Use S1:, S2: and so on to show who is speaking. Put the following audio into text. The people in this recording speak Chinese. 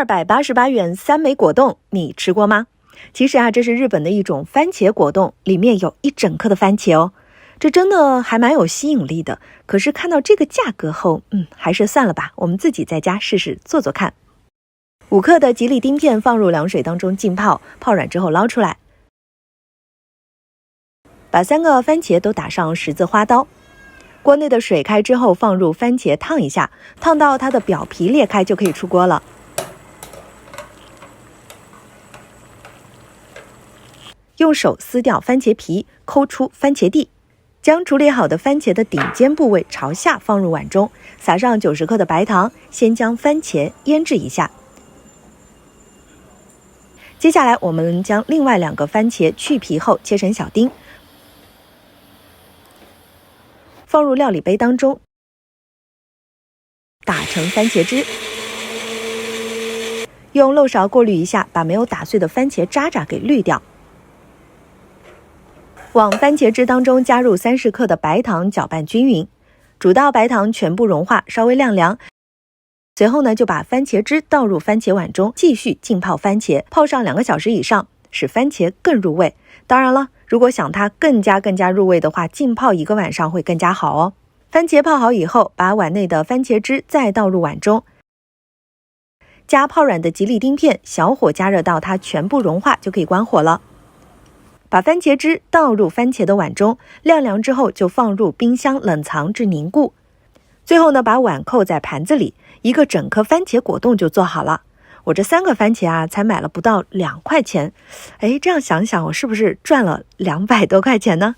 S1: 288元3枚果冻，你吃过吗？其实这是日本的一种番茄果冻，里面有1整颗的番茄哦。这真的还蛮有吸引力的，可是看到这个价格后，还是算了吧，我们自己在家试试做做看。5克的吉利丁片放入凉水当中浸泡，泡软之后捞出来，把3个番茄都打上十字花刀。锅内的水开之后，放入番茄烫一下，烫到它的表皮裂开就可以出锅了。用手撕掉番茄皮，抠出番茄蒂，将处理好的番茄的顶尖部位朝下放入碗中，撒上90克的白糖，先将番茄腌制一下。接下来我们将另外2个番茄去皮后切成小丁，放入料理杯当中，打成番茄汁，用漏勺过滤一下，把没有打碎的番茄渣渣给滤掉。往番茄汁当中加入30克的白糖，搅拌均匀，煮到白糖全部融化，稍微晾凉。随后就把番茄汁倒入番茄碗中，继续浸泡番茄，泡上2个小时以上，使番茄更入味。当然了，如果想它更加入味的话，浸泡1个晚上会更加好哦。番茄泡好以后，把碗内的番茄汁再倒入碗中，加泡软的吉利丁片，小火加热到它全部融化就可以关火了。把番茄汁倒入番茄的碗中，晾凉之后就放入冰箱冷藏至凝固。最后把碗扣在盘子里，1个整颗番茄果冻就做好了。我这3个番茄才买了不到2块钱，这样想想，我是不是赚了200多块钱呢？